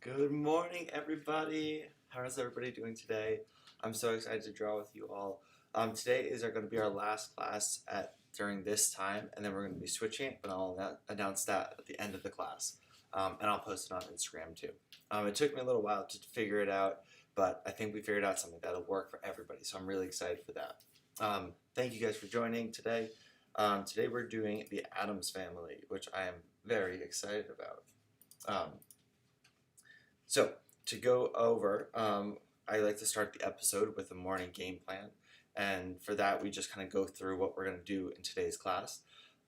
Good morning, everybody. How is everybody doing today? I'm so excited to draw with you all. Today is going to be our last class during this time, and then we're going to be switching it, but I'll announce that at the end of the class, and I'll post it on Instagram too. It took me a little while to figure it out, but I think we figured out something that'll work for everybody, so I'm really excited for that. Thank you guys for joining today. Today we're doing the Addams Family, which I am very excited about. So, to go over, I like to start the episode with a morning game plan. And for that, we just kind of go through what we're going to do in today's class.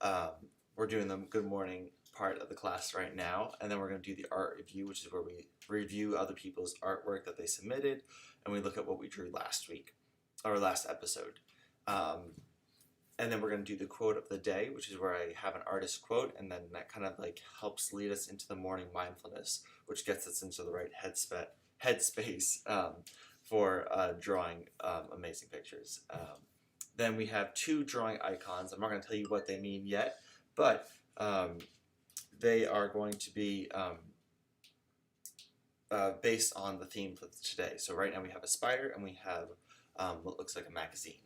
We're doing the good morning part of the class right now. And then we're going to do the art review, which is where we review other people's artwork that they submitted. And we look at what we drew last week, or last episode. And then we're going to do the quote of the day, which is where I have an artist quote, and then that kind of like helps lead us into the morning mindfulness, which gets us into the right headspace for drawing amazing pictures. Then we have two drawing icons. I'm not going to tell you what they mean yet, but they are going to be based on the theme for today. So right now we have a spider, and we have what looks like a magazine.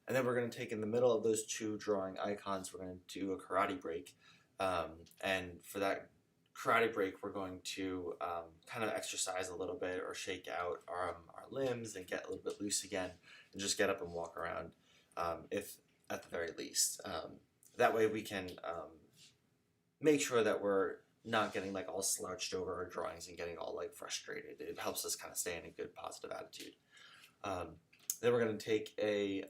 And then we're going to take in the middle of those two drawing icons, we're going to do a karate break. And for that karate break, we're going to kind of exercise a little bit or shake out our limbs and get a little bit loose again and just get up and walk around, if at the very least. That way we can make sure that we're not getting like all slouched over our drawings and getting all like frustrated. It helps us kind of stay in a good positive attitude. Then we're going to take a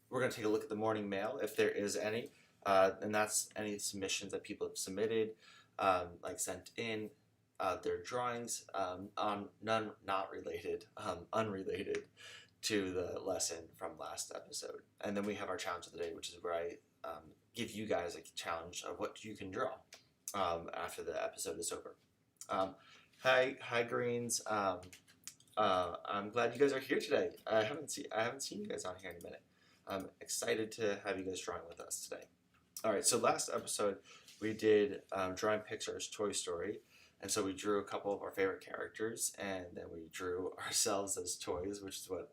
look at the morning mail, if there is any, and that's any submissions that people have submitted, like sent in, their drawings, unrelated to the lesson from last episode. And then we have our challenge of the day, which is where I give you guys a challenge of what you can draw after the episode is over. Hi Greens. I'm glad you guys are here today. I haven't seen you guys on here in a minute. I'm excited to have you guys drawing with us today. All right, so last episode we did drawing Pixar's Toy Story, and so we drew a couple of our favorite characters, and then we drew ourselves as toys, which is what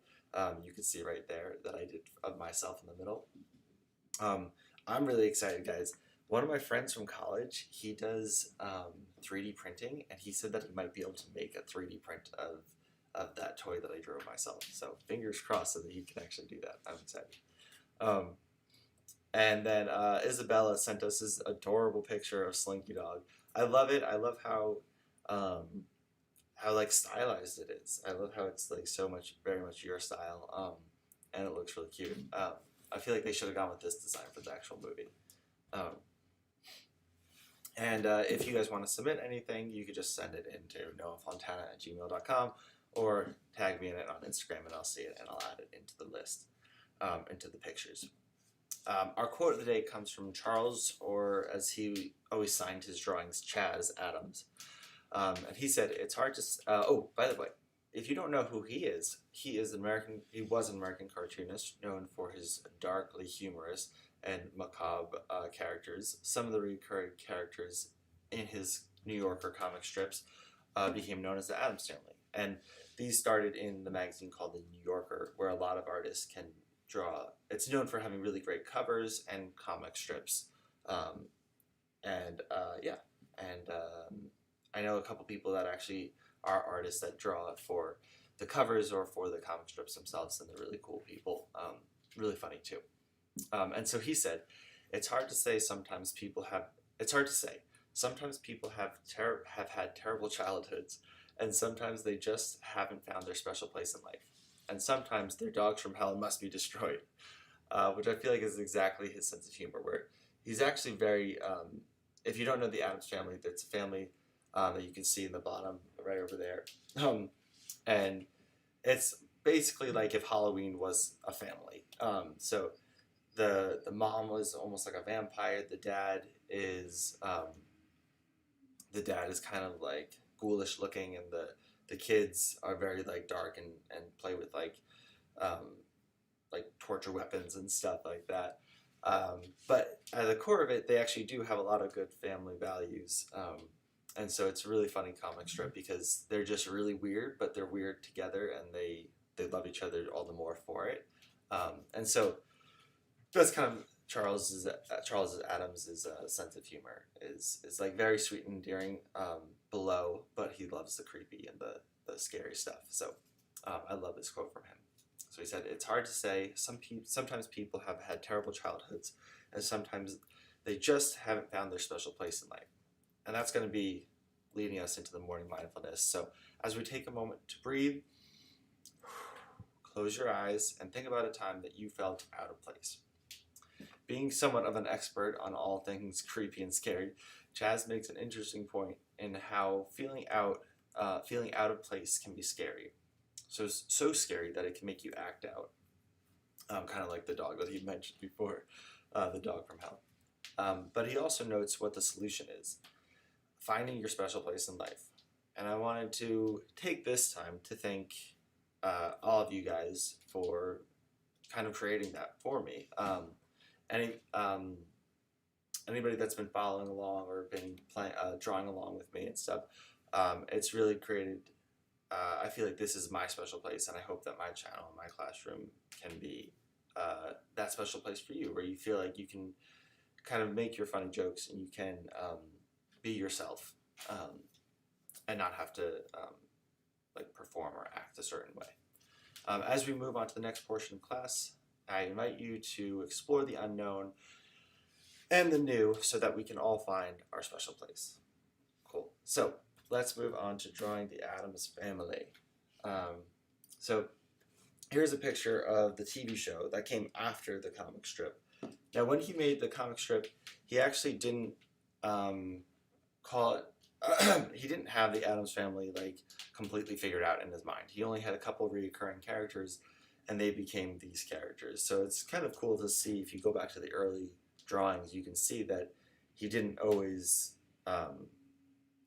you can see right there that I did of myself in the middle. I'm really excited, guys. One of my friends from college, he does 3D printing, and he said that he might be able to make a 3D print of that toy that I drew myself. So fingers crossed so that he can actually do that. I'm excited. And then Isabella sent us this adorable picture of Slinky Dog. I love it. I love how like stylized it is. I love how it's like very much your style. And it looks really cute. I feel like they should have gone with this design for the actual movie. And if you guys want to submit anything, you could just send it into noahfontana@gmail.com or tag me in it on Instagram, and I'll see it and I'll add it into the list, into the pictures. Our quote of the day comes from Charles, or as he always signed his drawings, Chaz Addams. And he said, "It's hard to." Oh, by the way, if you don't know who he was an American cartoonist known for his darkly humorous and macabre characters. Some of the recurring characters in his New Yorker comic strips became known as the Addams Family. And these started in the magazine called the New Yorker, where a lot of artists can draw. It's known for having really great covers and comic strips. I know a couple people that actually are artists that draw for the covers or for the comic strips themselves, and they're really cool people. Really funny too. And so he said, it's hard to say. Sometimes people have had terrible childhoods, and sometimes they just haven't found their special place in life. And sometimes their dogs from hell must be destroyed, which I feel like is exactly his sense of humor, where he's actually very, if you don't know the Addams Family, that's a family that you can see in the bottom right over there. And it's basically like if Halloween was a family. So the mom was almost like a vampire. The dad is kind of like ghoulish looking, and the kids are very like dark and play with like torture weapons and stuff like that. But at the core of it, they actually do have a lot of good family values. And so it's a really funny comic strip because they're just really weird, but they're weird together, and they love each other all the more for it. And so that's kind of Charles Adams' sense of humor is like very sweet and endearing, below, but he loves the creepy and the scary stuff. So I love this quote from him. So he said, "It's hard to say. Sometimes people have had terrible childhoods, and sometimes they just haven't found their special place in life." And that's going to be leading us into the morning mindfulness. So as we take a moment to breathe, close your eyes and think about a time that you felt out of place. Being somewhat of an expert on all things creepy and scary, Chaz makes an interesting point in how feeling out of place can be scary. So scary that it can make you act out. Kind of like the dog that he mentioned before, the dog from hell. But he also notes what the solution is: finding your special place in life. And I wanted to take this time to thank all of you guys for kind of creating that for me. Anybody that's been following along or been drawing along with me and stuff, it's really created. I feel like this is my special place, and I hope that my channel and my classroom can be that special place for you, where you feel like you can kind of make your funny jokes and you can be yourself, and not have to like perform or act a certain way. As we move on to the next portion of class, I invite you to explore the unknown and the new so that we can all find our special place. Cool. So let's move on to drawing the Addams Family. So here's a picture of the TV show that came after the comic strip. Now, when he made the comic strip, he actually didn't call it. He didn't have the Addams Family like completely figured out in his mind. He only had a couple recurring characters, and they became these characters. So it's kind of cool to see. If you go back to the early drawings, you can see that he didn't always.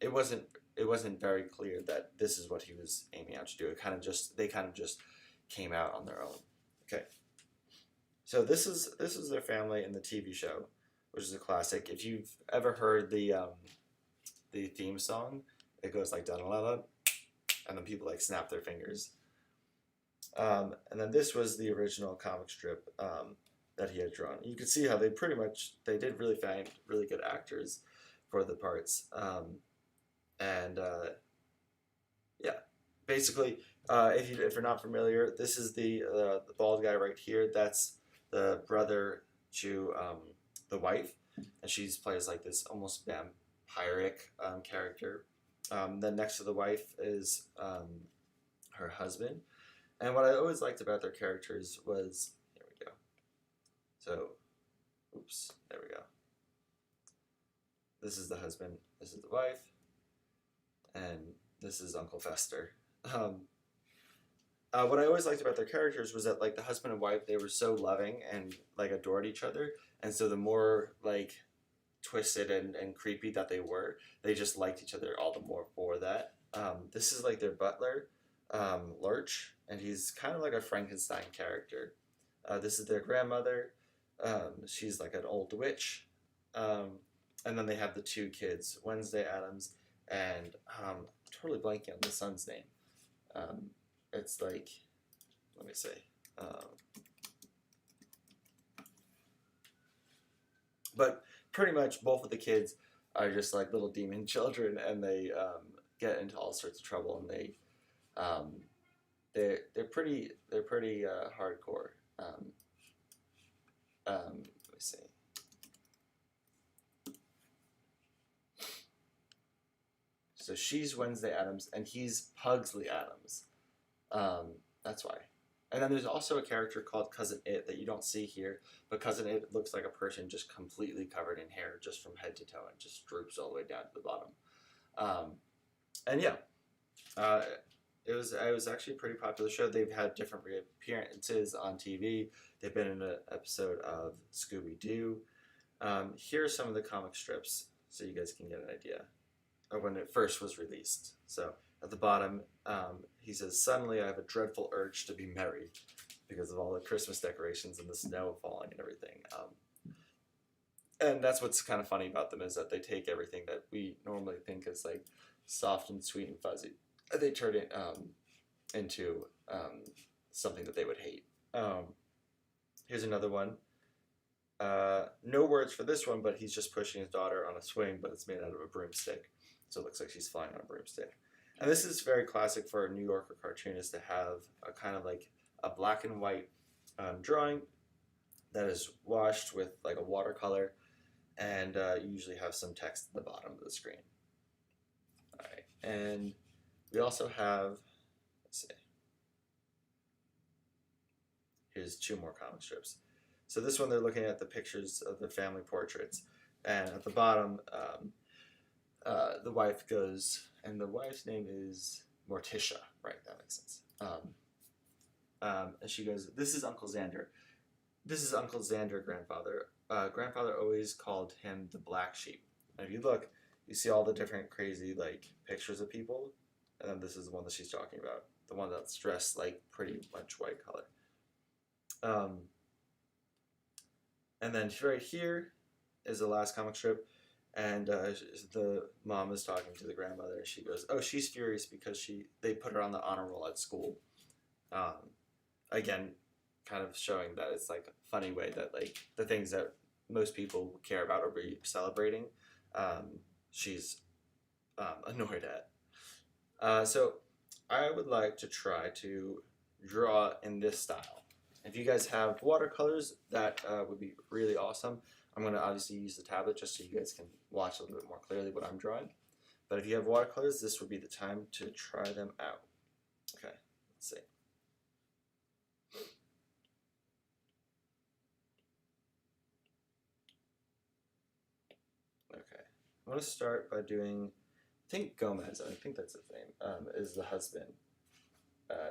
It wasn't very clear that this is what he was aiming out to do. They kind of just came out on their own. Okay. So this is their family in the TV show, which is a classic. If you've ever heard the theme song, it goes like da da da, and then people like snap their fingers. And then this was the original comic strip that he had drawn. You could see how they did really find really good actors for the parts. Yeah, basically, if you're not familiar, this is the bald guy right here. That's the brother to the wife, and she plays like this almost vampiric character. Then next to the wife is her husband. And what I always liked about their characters was, here we go. So, oops, there we go. This is the husband, this is the wife, and this is Uncle Fester. What I always liked about their characters was that, like, the husband and wife, they were so loving and like adored each other, and so the more like twisted and creepy that they were, they just liked each other all the more for that. This is like their butler, Lurch, and he's kind of like a Frankenstein character. This is their grandmother. She's like an old witch. And then they have the two kids, Wednesday Addams, and totally blanking on the son's name. It's like, let me see. But pretty much both of the kids are just like little demon children, and they get into all sorts of trouble, and they're pretty hardcore. Let me see. So she's Wednesday Addams, and he's Pugsley Addams. That's why. And then there's also a character called Cousin It that you don't see here, but Cousin It looks like a person just completely covered in hair, just from head to toe, and just droops all the way down to the bottom. And yeah, it was actually a pretty popular show. They've had different appearances on TV. They've been in an episode of Scooby-Doo. Here are some of the comic strips, so you guys can get an idea of when it first was released. So at the bottom, he says, "Suddenly I have a dreadful urge to be merry because of all the Christmas decorations and the snow falling and everything." And that's what's kind of funny about them is that they take everything that we normally think is like soft and sweet and fuzzy, they turn it into something that they would hate. Here's another one. No words for this one, but he's just pushing his daughter on a swing, but it's made out of a broomstick, so it looks like she's flying on a broomstick. And this is very classic for a New Yorker cartoonist to have a kind of like a black and white drawing that is washed with like a watercolor, and you usually have some text at the bottom of the screen. All right, and we also have, let's see, here's 2 more comic strips. So this one, they're looking at the pictures of the family portraits, and at the bottom, the wife goes, and the wife's name is Morticia, right? That makes sense. And she goes, "This is Uncle Xander. This is Uncle Xander, grandfather. Grandfather always called him the black sheep." And if you look, you see all the different crazy like pictures of people, and then this is the one that she's talking about, the one that's dressed like pretty much white color. And then right here is the last comic strip, and the mom is talking to the grandmother, and she goes, "Oh, she's furious because they put her on the honor roll at school." Again, kind of showing that it's like a funny way that like the things that most people care about or be celebrating, she's annoyed at. So I would like to try to draw in this style. If you guys have watercolors, that would be really awesome. I'm going to obviously use the tablet just so you guys can watch a little bit more clearly what I'm drawing. But if you have watercolors, this would be the time to try them out. Okay, let's see. Okay, I'm going to start by doing, I think Gomez, I think that's his name, is the husband.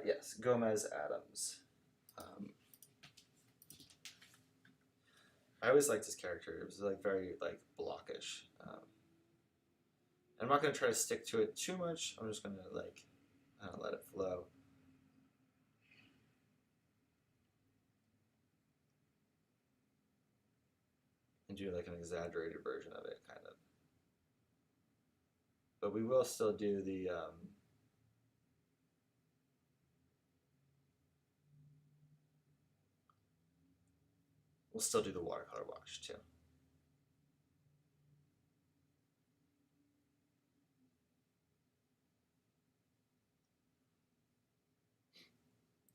Yes, Gomez Addams. I always liked his character. It was like very like blockish. I'm not going to try to stick to it too much. I'm just going to like let it flow. And do like an exaggerated version of it, kind of. But we will still do the we'll still do the watercolor wash too.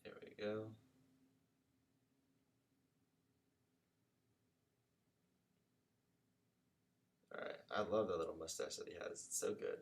Here we go. Alright, I love the little mustache that he has. It's so good.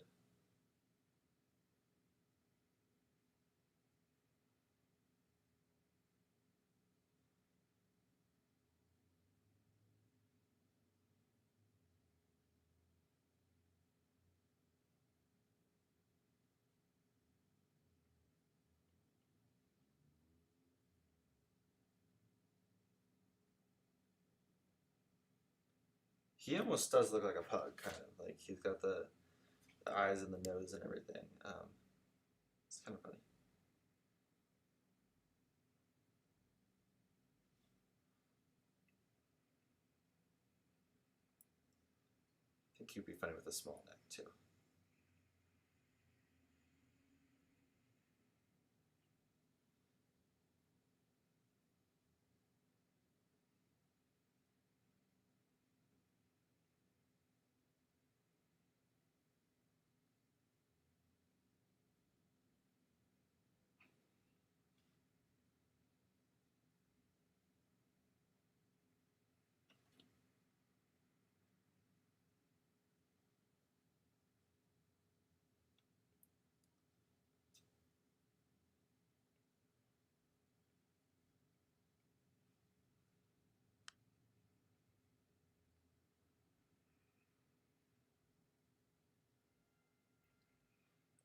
He almost does look like a pug, kind of. Like he's got the eyes and the nose and everything. It's kind of funny. I think he'd be funny with a small neck too.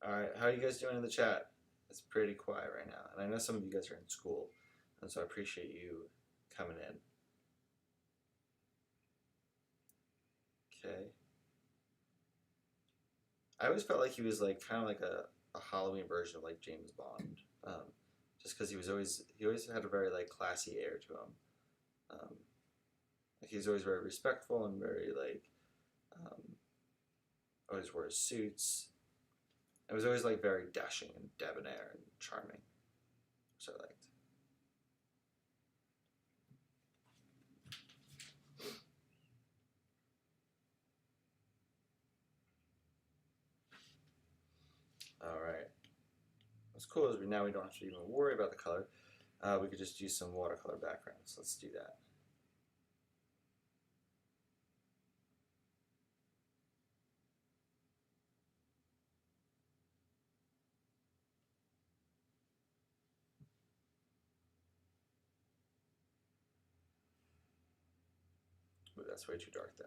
Alright, how are you guys doing in the chat? It's pretty quiet right now. And I know some of you guys are in school, and so I appreciate you coming in. Okay. I always felt like he was like kind of like a Halloween version of like James Bond, just because he always had a very like classy air to him. Like he's always very respectful and very like always wears suits. It was always like very dashing and debonair and charming, which I liked. All right. What's cool is now we don't have to even worry about the color. We could just use some watercolor backgrounds. Let's do that. Ooh, that's way too dark though.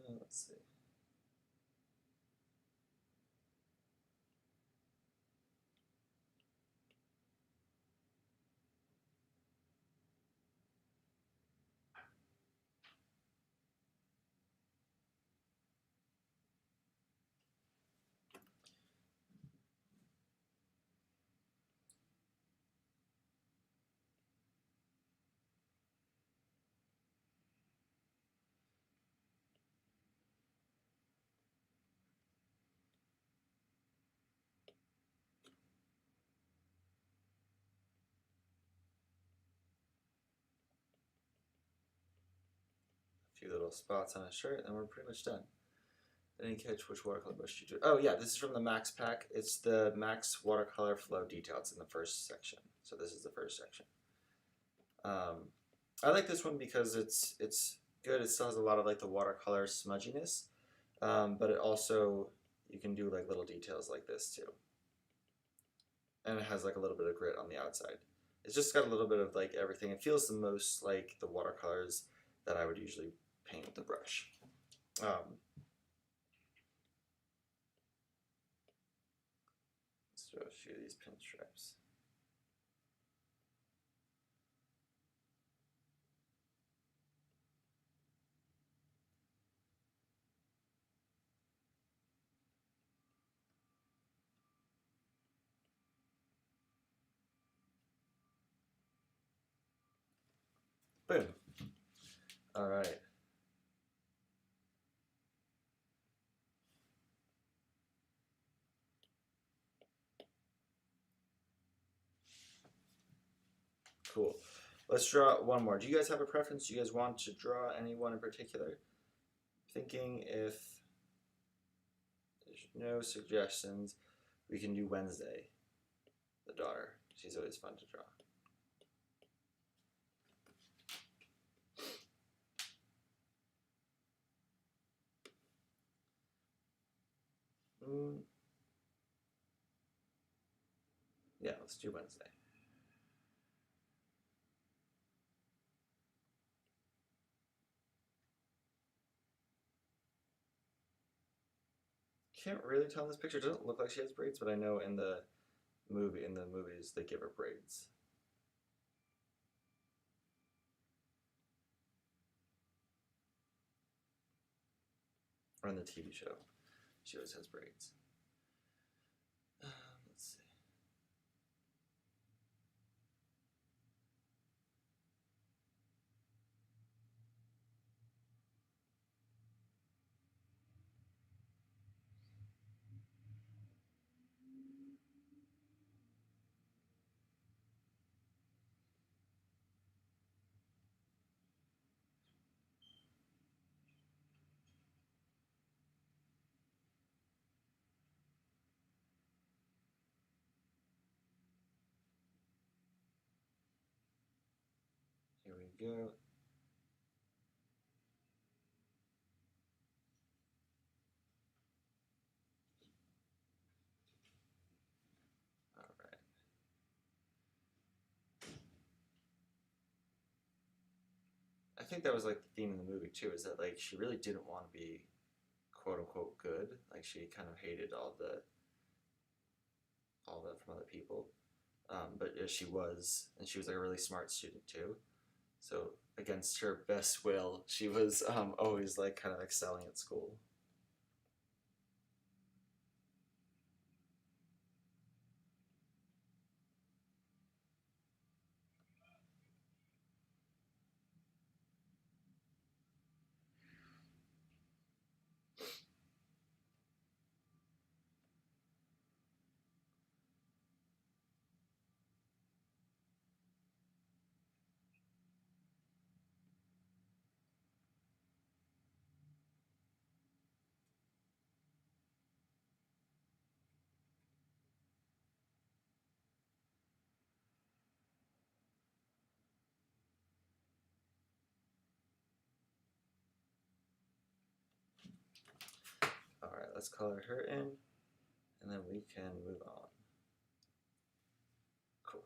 Let's see. A few little spots on his shirt, and we're pretty much done. Didn't catch which watercolor brush you do. Oh yeah, this is from the Max pack. It's the Max Watercolor Flow Detail. It's in the first section. So this is the first section. I like this one because it's good. It still has a lot of like the watercolor smudginess, but it also, you can do like little details like this too. And it has like a little bit of grit on the outside. It's just got a little bit of like everything. It feels the most like the watercolors that I would usually paint with the brush. Let's do a few of these pinstripes. Boom. All right. Cool. Let's draw one more. Do you guys have a preference? Do you guys want to draw anyone in particular? Thinking if there's no suggestions, we can do Wednesday, the daughter. She's always fun to draw. Yeah, let's do Wednesday. Can't really tell in this picture. It doesn't look like she has braids, but I know in the movies they give her braids. Or in the TV show, she always has braids. Let's see. Here we go. All right. think that was like the theme in the movie too, is that like she really didn't want to be quote unquote good. Like she kind of hated all that from other people. But she was, and she was like a really smart student too. So against her best will, she was always like kind of excelling at school. All right, let's color her in, and then we can move on. Cool.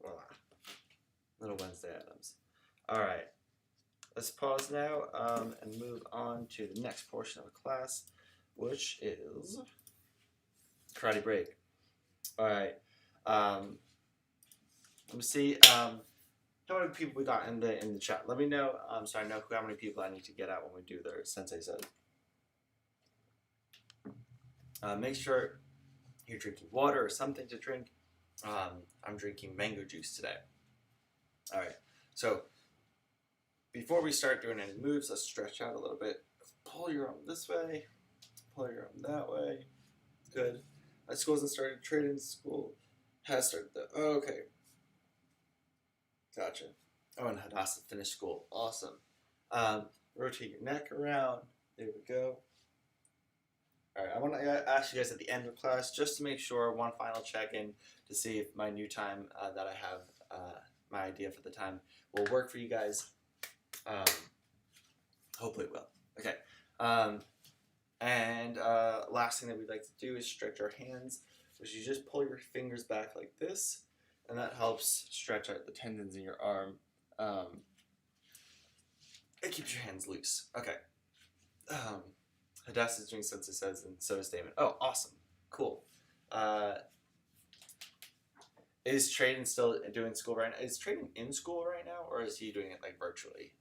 Voila. Little Wednesday Addams. All right. Let's pause now and move on to the next portion of the class, which is karate break. All right. Let me see how many people we got in the chat. Let me know so I know how many people I need to get out when we do their Sensei says. Make sure you're drinking water or something to drink. I'm drinking mango juice today. All right. So before we start doing any moves, let's stretch out a little bit. Pull your arm this way. Pull your arm that way. Good. My school hasn't started. Trading school has started though. Oh, okay. Gotcha. Oh, and Hadassah finished school. Awesome. Rotate your neck around. There we go. All right, I want to ask you guys at the end of class, just to make sure, one final check-in to see if my new time that I have, my idea for the time, will work for you guys. Hopefully it will. Okay. Last thing that we'd like to do is stretch our hands, which you just pull your fingers back like this, and that helps stretch out the tendons in your arm. It keeps your hands loose. Okay. Hadassah is doing Sensei says, and so is Damon. Oh, awesome. Cool. Is Traden still doing school right now? Is Traden in school right now, or is he doing it like virtually?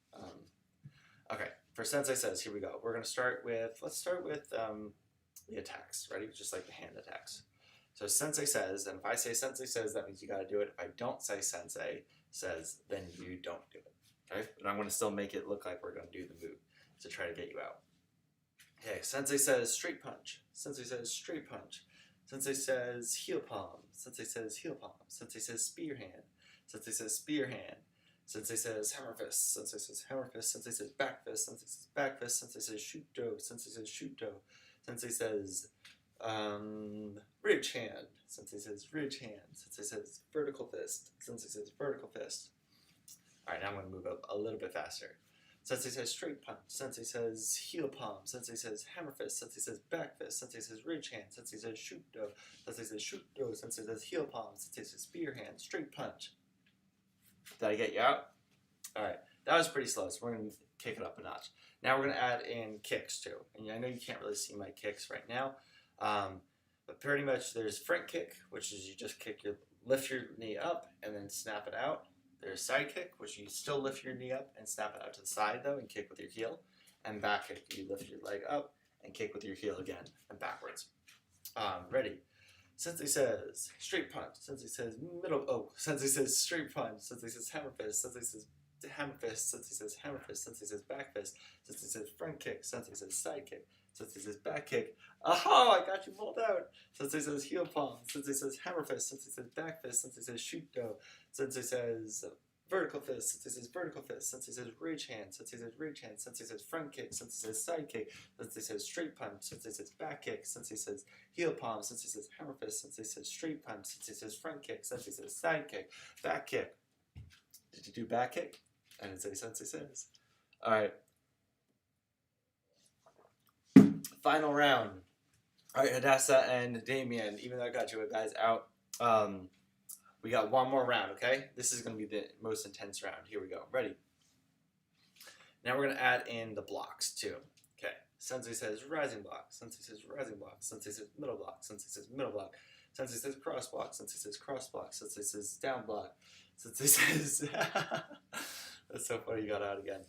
Okay, for Sensei says, here we go. We're going to start with, let's start with the attacks. Ready? Just like the hand attacks. So Sensei says, and if I say Sensei says, that means you got to do it. If I don't say Sensei says, then you don't do it. Okay? But I'm going to still make it look like we're going to do the move to try to get you out. Okay, Sensei says straight punch. Sensei says straight punch. Sensei says heel palm. Sensei says heel palm. Sensei says spear hand. Sensei says spear hand. Sensei says hammer fist. Sensei says hammer fist. Sensei says back fist. Sensei says back fist. Sensei says shoot do. Sensei says shoot do. Sensei says ridge hand. Sensei says ridge hand. Sensei says vertical fist. Sensei says vertical fist. All right, now I'm going to move up a little bit faster. Sensei says straight punch. Sensei says heel palm. Sensei says hammer fist. Sensei says back fist. Sensei says ridge hand. Sensei says shoot do. Sensei says shoot do. Sensei says heel palm. Sensei says spear hand. Straight punch. Did I get you out? All right. That was pretty slow, so we're going to kick it up a notch. Now we're going to add in kicks too. And I know you can't really see my kicks right now, but pretty much there's front kick, which is you just lift your knee up and then snap it out. There's side kick, which you still lift your knee up and snap it out to the side though and kick with your heel. And back kick, you lift your leg up and kick with your heel again and backwards. Ready. Sensei says straight punch. Sensei says Sensei says straight punch. Sensei says hammer fist. Sensei says hammer fist. Sensei says hammer fist. Sensei says back fist. Sensei says front kick. Sensei says side kick. Sensei says back kick. Aha! I got you pulled out. Sensei says heel palm. Sensei says hammer fist. Sensei says back fist. Sensei says shoot do. Sensei says vertical fist. Sensei says vertical fist. Sensei says rage hand. Sensei says rage hand. Sensei says front kick. Sensei says side kick. Sensei says straight punch. Sensei says back kick. Sensei says heel palm. Sensei says hammer fist. Sensei says straight punch. Sensei says front kick. Sensei says side kick. Back kick. Did you do back kick? I didn't say Sensei says. All right. Final round. All right, Hadassah and Damien. Even though I got you guys out, we got one more round, okay? This is going to be the most intense round. Here we go. Ready? Now we're going to add in the blocks, too. Okay. Sensei says rising block. Sensei says rising block. Sensei says middle block. Sensei says middle block. Sensei says cross block. Sensei says cross block. Sensei says down block. Sensei says... That's so funny you got out again.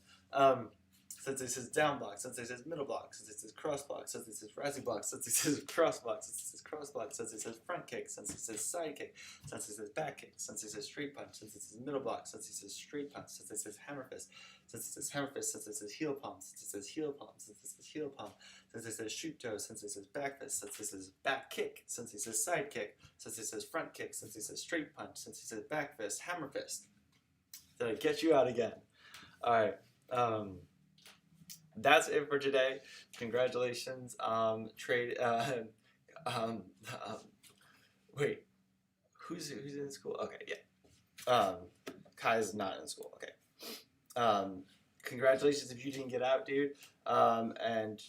Sensei says down block. Sensei says middle block. Sensei says cross block. Sensei says rising block. Sensei says cross block. Sensei says cross block. Sensei says front kick. Sensei says side kick. Sensei says back kick. Sensei says straight punch. Sensei says middle block. Sensei says straight punch. Sensei says hammer fist. Sensei says hammer fist. Sensei says heel palm. Sensei says heel palm. Sensei says heel palm. Sensei says shoot toe. Sensei says back fist. Sensei says back kick. Sensei says side kick. Sensei says front kick. Sensei says straight punch. Sensei says back fist. Hammer fist. Did I get you out again? All right. That's it for today. Congratulations. Wait, who's in school? Okay, yeah. Kai's not in school. Okay. Congratulations if you didn't get out, dude. And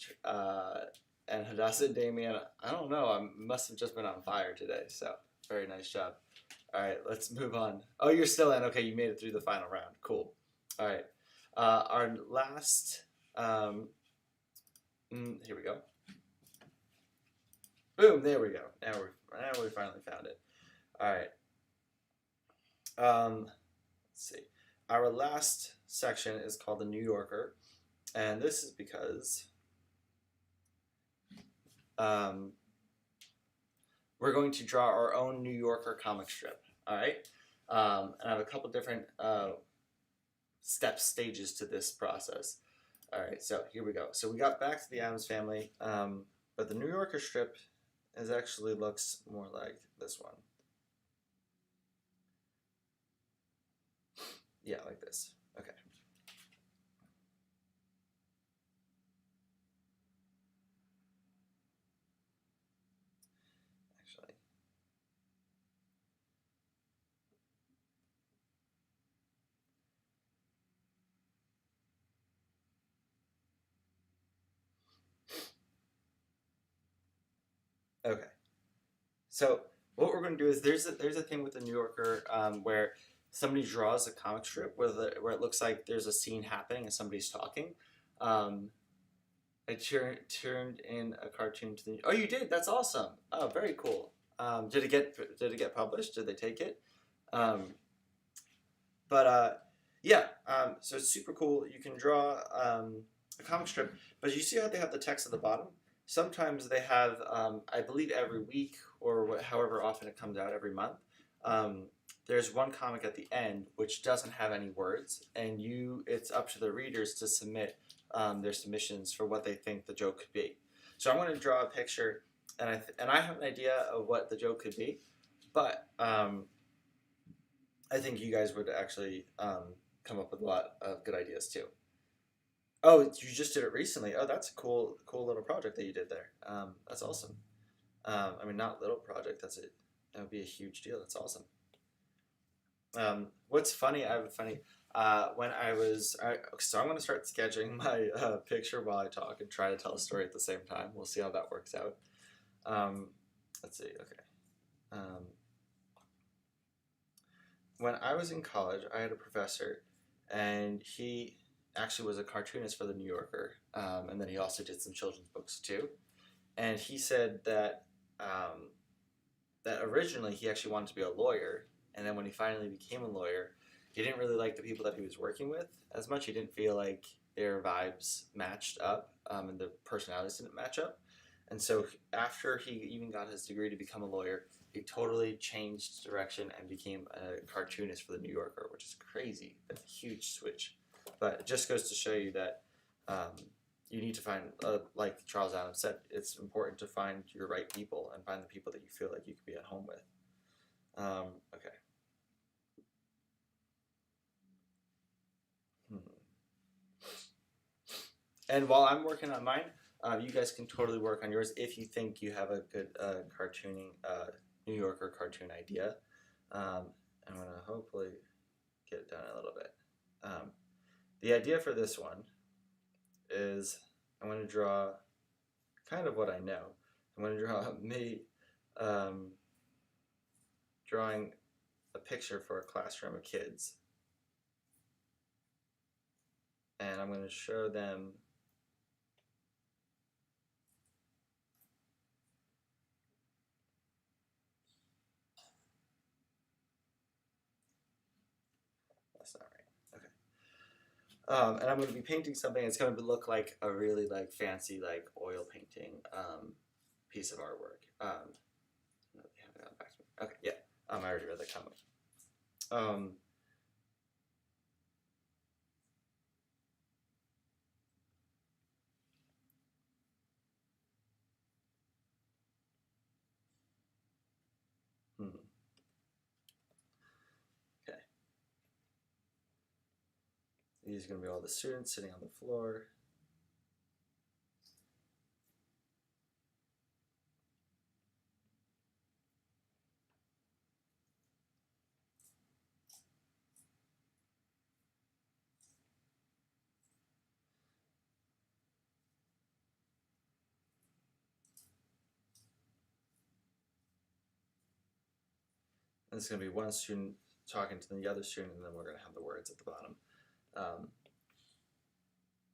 Hadassah and Damien, I don't know. I must have just been on fire today. So very nice job. All right, let's move on. Oh, you're still in. Okay, you made it through the final round. Cool. All right. Our last. Here we go. Boom, there we go. Now we finally found it. All right. Let's see. Our last section is called the New Yorker, and this is because we're going to draw our own New Yorker comic strip. All right. And I have a couple different stages to this process. All right, so here we go. So we got back to the Addams Family, but the New Yorker strip actually looks more like this one. Yeah, like this. Okay. Actually. Okay, so what we're going to do is there's a thing with the New Yorker where somebody draws a comic strip where it looks like there's a scene happening and somebody's talking. I turned in a cartoon to the. Oh, you did? That's awesome. Oh, very cool. Did it get published? Did they take it? Yeah. So it's super cool. You can draw a comic strip, but you see how they have the text at the bottom. Sometimes they have, I believe every week or however often it comes out, every month, there's one comic at the end which doesn't have any words, and it's up to the readers to submit their submissions for what they think the joke could be. So I'm going to draw a picture, and I have an idea of what the joke could be, but I think you guys would actually come up with a lot of good ideas too. Oh, you just did it recently. Oh, that's a cool little project that you did there. That's awesome. I mean, not little project. That would be a huge deal. That's awesome. What's funny? I have a funny. When I was, so I'm going to start sketching my picture while I talk and try to tell a story at the same time. We'll see how that works out. Let's see. Okay. When I was in college, I had a professor, and he actually was a cartoonist for the New Yorker, and then he also did some children's books too. And he said that that originally he actually wanted to be a lawyer, and then when he finally became a lawyer, he didn't really like the people that he was working with as much. He didn't feel like their vibes matched up, and the personalities didn't match up. And so after he even got his degree to become a lawyer, he totally changed direction and became a cartoonist for the New Yorker, which is crazy. That's a huge switch. But it just goes to show you that you need to find, like Charles Addams said, it's important to find your right people and find the people that you feel like you could be at home with. Okay. And while I'm working on mine, you guys can totally work on yours if you think you have a good cartooning New Yorker cartoon idea. I'm going to hopefully get it done a little bit. The idea for this one is I'm going to draw kind of what I know. I'm going to draw me drawing a picture for a classroom of kids. And I'm going to show them that's not right. Okay. And I'm going to be painting something that's going to look like a really like fancy like oil painting piece of artwork. No, they haven't gotten back to me. Okay, yeah. I already read the comic. Okay. These are going to be all the students sitting on the floor. And it's going to be one student talking to the other student, and then we're going to have the words at the bottom.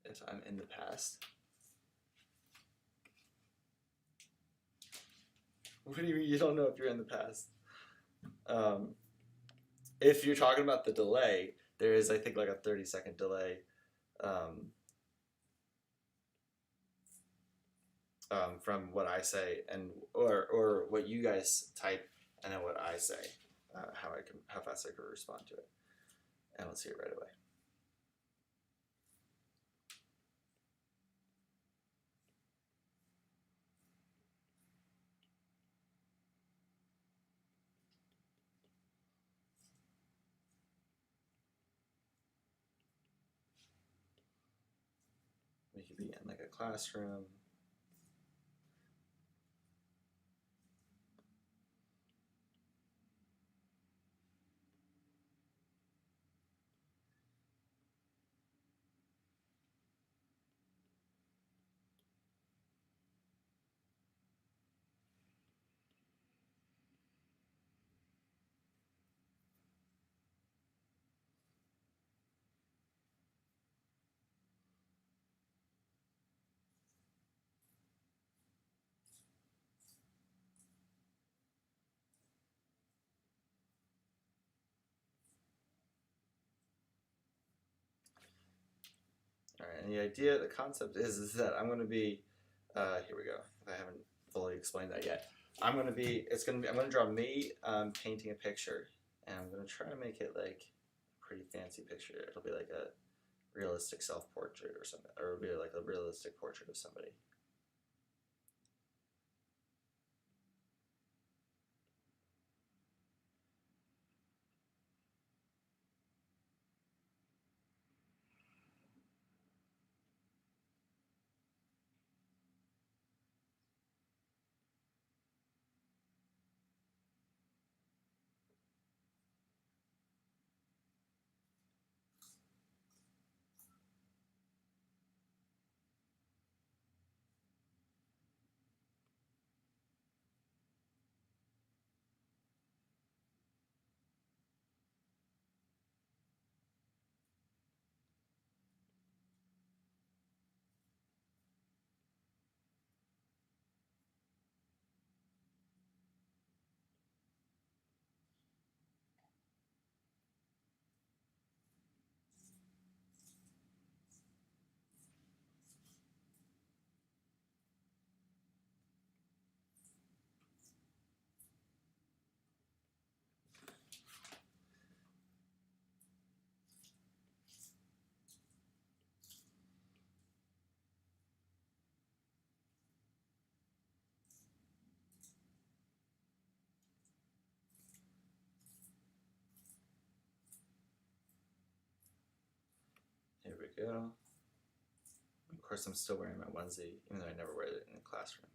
If I'm in the past. What do you mean you don't know if you're in the past? If you're talking about the delay, there is, I think, like a 30-second delay from what I say and or what you guys type and then what I say, how fast I can respond to it, and I'll see it right away. We could be in like a classroom. All right, and the idea, the concept is that I'm going to be, here we go. I haven't fully explained that yet. I'm going to draw me painting a picture, and I'm going to try to make it like a pretty fancy picture. It'll be like a realistic self-portrait or something, or it'll be like a realistic portrait of somebody. we go. Of course, I'm still wearing my onesie, even though I never wear it in the classroom.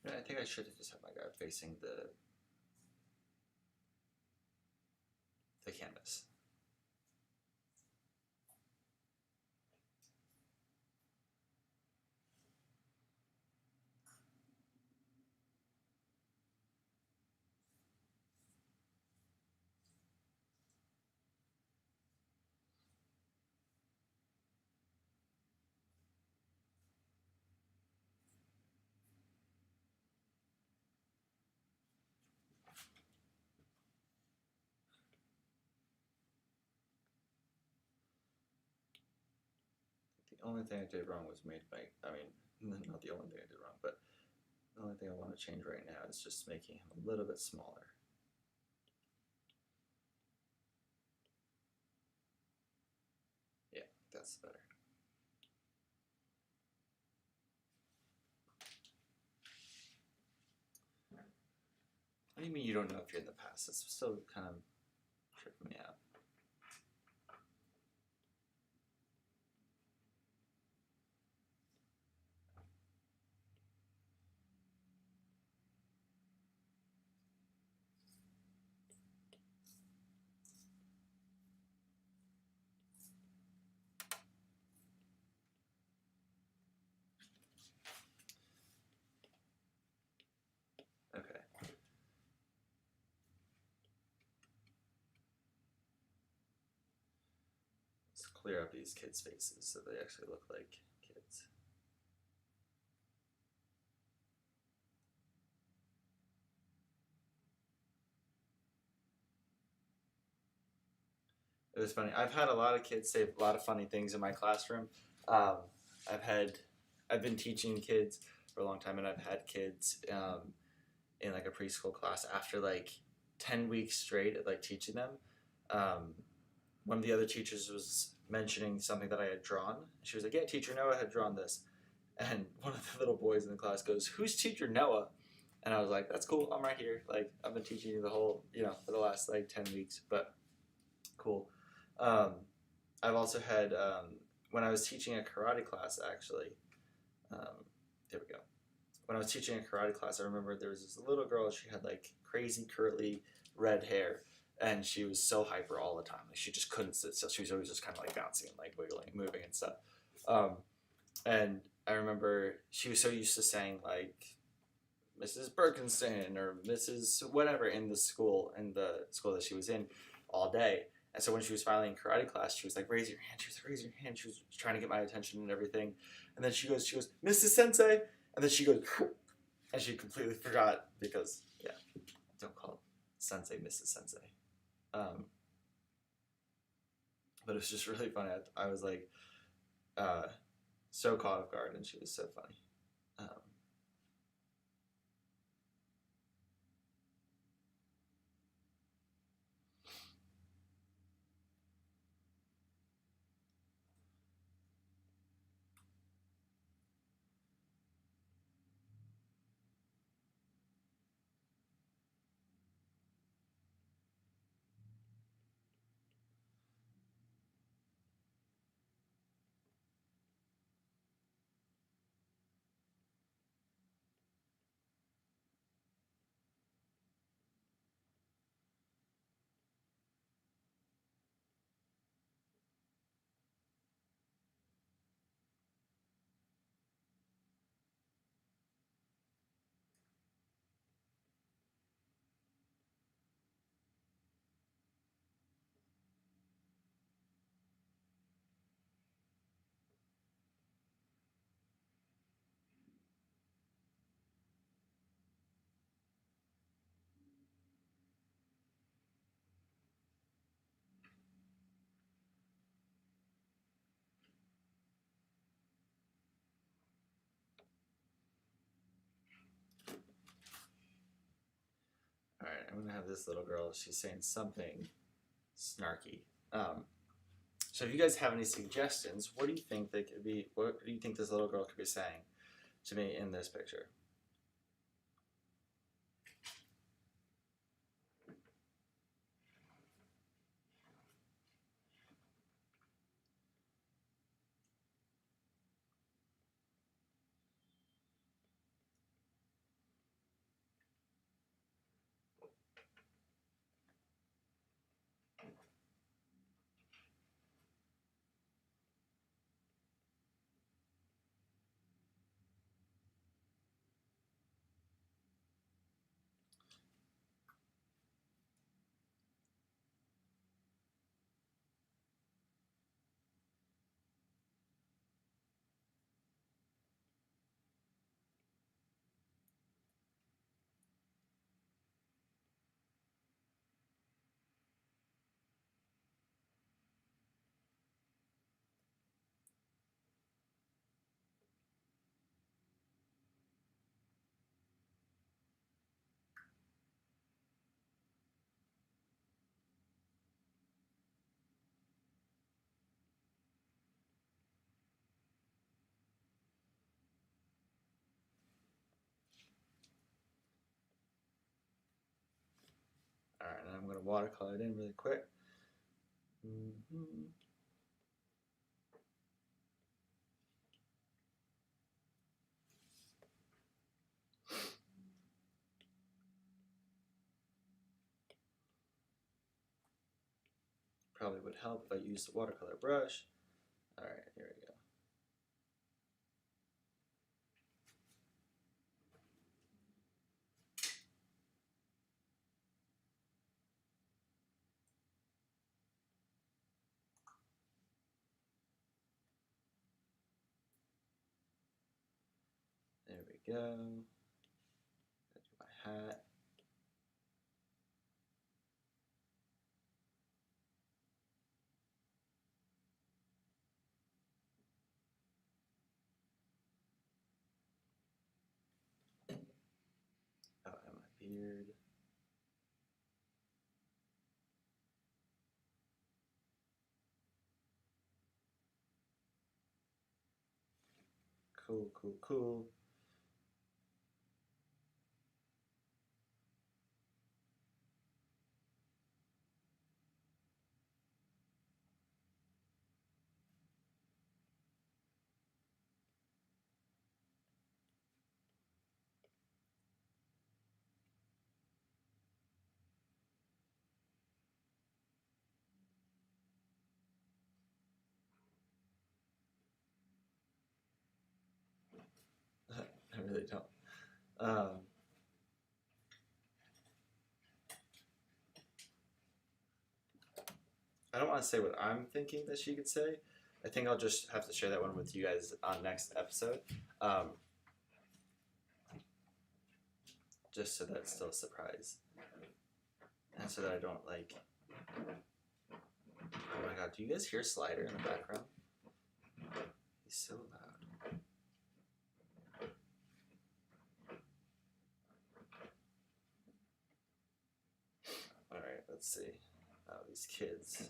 I think I should have just had my guy facing the canvas. The only thing I did wrong was made my, not the only thing I did wrong, but the only thing I want to change right now is just making him a little bit smaller. Yeah, that's better. What do you mean you don't know if you're in the past? It's still kind of tripping me out. Okay. Let's clear up these kids' faces so they actually look like kids. It was funny. I've had a lot of kids say a lot of funny things in my classroom. Um, I've been teaching kids for a long time, and I've had kids in like a preschool class after like 10 weeks straight of like teaching them. Um, one of the other teachers was mentioning something that I had drawn. She was like, "Yeah, teacher Noah had drawn this," and one of the little boys in the class goes, "Who's teacher Noah?" And I was like, "That's cool. I'm right here. Like I've been teaching you the whole, for the last like 10 weeks, but cool." Um, I've also had when I was teaching a karate class, actually. There we go. When I was teaching a karate class, I remember there was this little girl. She had like crazy curly red hair, and she was so hyper all the time. Like she just couldn't sit still. She was always just kind of like bouncing and like wiggling, and moving and stuff. And I remember she was so used to saying like Mrs. Birkenstein or Mrs. whatever in the school that she was in all day. And so when she was finally in karate class, she was like, "Raise your hand." She was like, "Raise your hand." She was trying to get my attention and everything. And then she goes, "Mrs. Sensei." And then she goes, and she completely forgot because, yeah, don't call Sensei Mrs. Sensei. But it was just really funny. I was like, so caught off guard, and she was so funny. I'm gonna have this little girl. She's saying something snarky. So if you guys have any suggestions, what do you think they could be? What do you think this little girl could be saying to me in this picture? All right, and I'm gonna watercolor it in really quick. Probably would help if I used the watercolor brush. All right, here we go. There we go. Gotta do my hat. Oh, and my beard. Cool, cool, cool. I really don't. I don't want to say what I'm thinking that she could say. I think I'll just have to share that one with you guys on next episode. Just so that it's still a surprise. And so that I don't like... Oh my god, do you guys hear Slider in the background? He's so loud. Alright, let's see. Oh, these kids.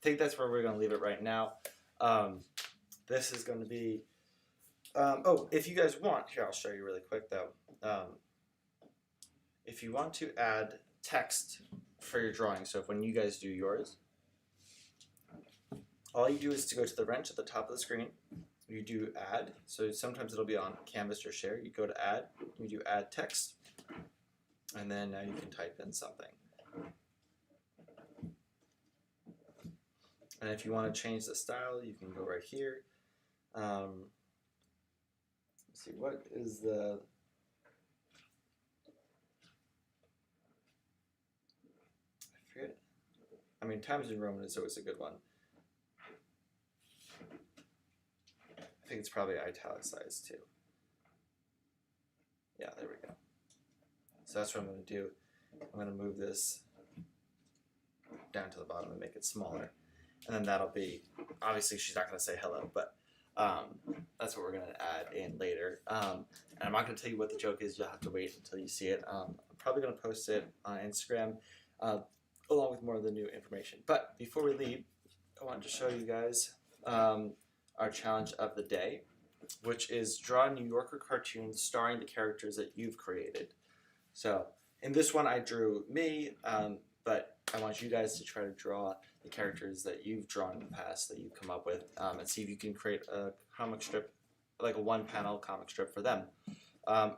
think that's where we're going to leave it right now. This is going to be... if you guys want... Here, I'll show you really quick, though. If you want to add text for your drawing, so if when you guys do yours, all you do is to go to the wrench at the top of the screen. You do add. So sometimes it'll be on Canvas or Share. You go to add. You do add text. And then now you can type in something. And if you want to change the style, you can go right here. Let's see, what is the... I forget. I mean, Times New Roman is always a good one. I think it's probably italicized too. Yeah, there we go. So that's what I'm going to do. I'm going to move this down to the bottom and make it smaller. And then that'll be, obviously she's not going to say hello, but that's what we're going to add in later. And I'm not going to tell you what the joke is. You'll have to wait until you see it. I'm probably going to post it on Instagram along with more of the new information. But before we leave, I wanted to show you guys our challenge of the day, which is draw New Yorker cartoons starring the characters that you've created. So in this one I drew me, but I want you guys to try to draw the characters that you've drawn in the past that you've come up with, and see if you can create a comic strip, like a one-panel comic strip for them.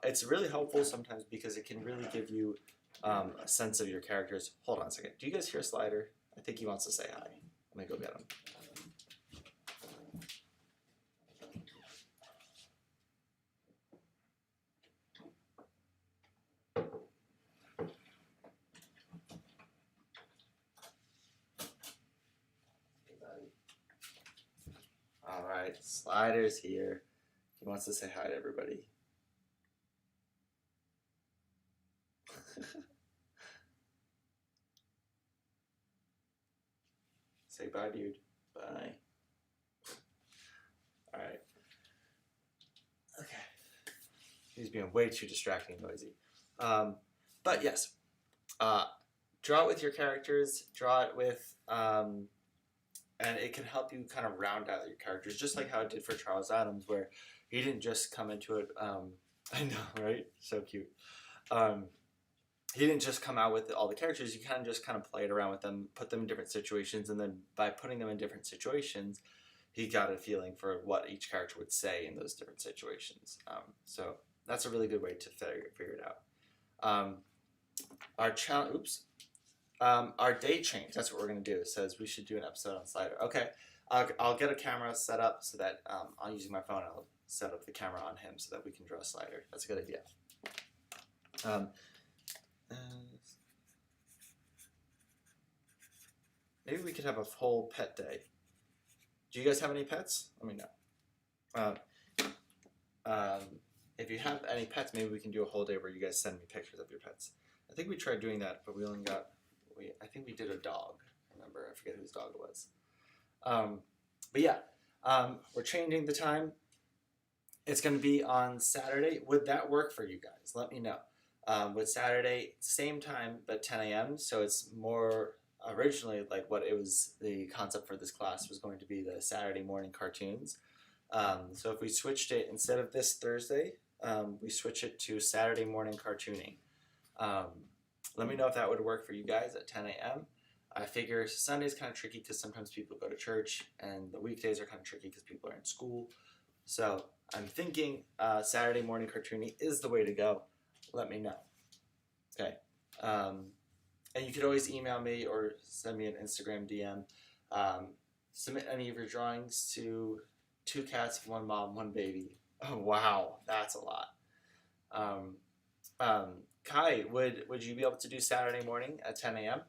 It's really helpful sometimes because it can really give you a sense of your characters. Hold on a second. Do you guys hear Slider? I think he wants to say hi. Let me go get him. Alright, Slider's here. He wants to say hi to everybody. Say bye, dude. Bye. Alright. Okay. He's being way too distracting and noisy. But yes. Draw it with your characters. Draw it with... and it can help you kind of round out your characters, just like how it did for Charles Addams, where he didn't just come into it, I know, right? So cute. He didn't just come out with all the characters, you kind of played around with them, put them in different situations, and then by putting them in different situations, he got a feeling for what each character would say in those different situations. So that's a really good way to figure it out. Our challenge, our date change, that's what we're going to do. It says we should do an episode on Slider. Okay, I'll get a camera set up so that I'm using my phone. I'll set up the camera on him so that we can draw Slider. That's a good idea. Maybe we could have a whole pet day. Do you guys have any pets? Let me know. If you have any pets, maybe we can do a whole day where you guys send me pictures of your pets. I think we tried doing that, but we only got... I think we did a dog. Remember, I forget whose dog it was. But yeah, we're changing the time. It's going to be on Saturday. Would that work for you guys? Let me know. With Saturday, same time, but 10 a.m. So it's more originally like what it was. The concept for this class was going to be the Saturday morning cartoons. So if we switched it, instead of this Thursday, we switch it to Saturday morning cartooning. Let me know if that would work for you guys at 10 a.m. I figure Sunday's kind of tricky because sometimes people go to church, and the weekdays are kind of tricky because people are in school. So I'm thinking Saturday morning cartooning is the way to go. Let me know. Okay. And you could always email me or send me an Instagram DM. Submit any of your drawings to 2 cats, 1 mom, 1 baby. Oh, wow. That's a lot. Kai, would you be able to do Saturday morning at 10 a.m.?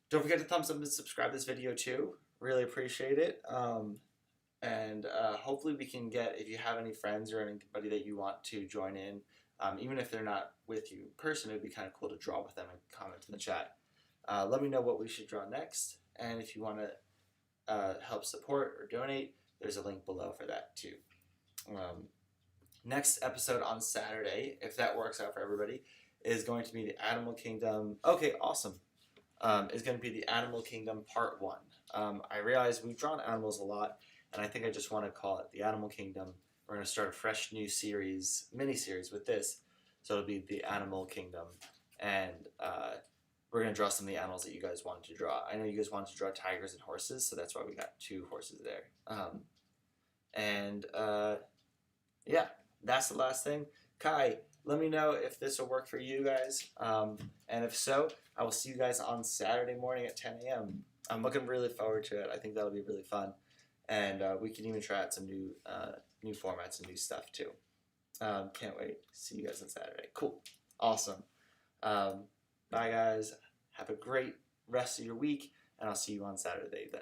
Don't forget to thumbs up and subscribe this video too. Really appreciate it. And hopefully we can get, if you have any friends or anybody that you want to join in, even if they're not with you in person, it would be kind of cool to draw with them and comment in the chat. Let me know what we should draw next. And if you want to help support or donate, there's a link below for that too. Next episode on Saturday, if that works out for everybody, is going to be the Animal Kingdom. Okay, awesome. is going to be the Animal Kingdom Part 1. I realize we've drawn animals a lot, and I think I just want to call it the Animal Kingdom. We're going to start a fresh new series, mini-series with this, so it'll be the Animal Kingdom, and we're going to draw some of the animals that you guys wanted to draw. I know you guys wanted to draw tigers and horses, so that's why we got 2 horses there. Yeah, that's the last thing. Kai, let me know if this will work for you guys, and if so, I will see you guys on Saturday morning at 10 a.m. I'm looking really forward to it. I think that'll be really fun, and we can even try out some new formats and new stuff too. Can't wait. See you guys on Saturday. Cool. Awesome. Bye, guys. Have a great rest of your week, and I'll see you on Saturday then.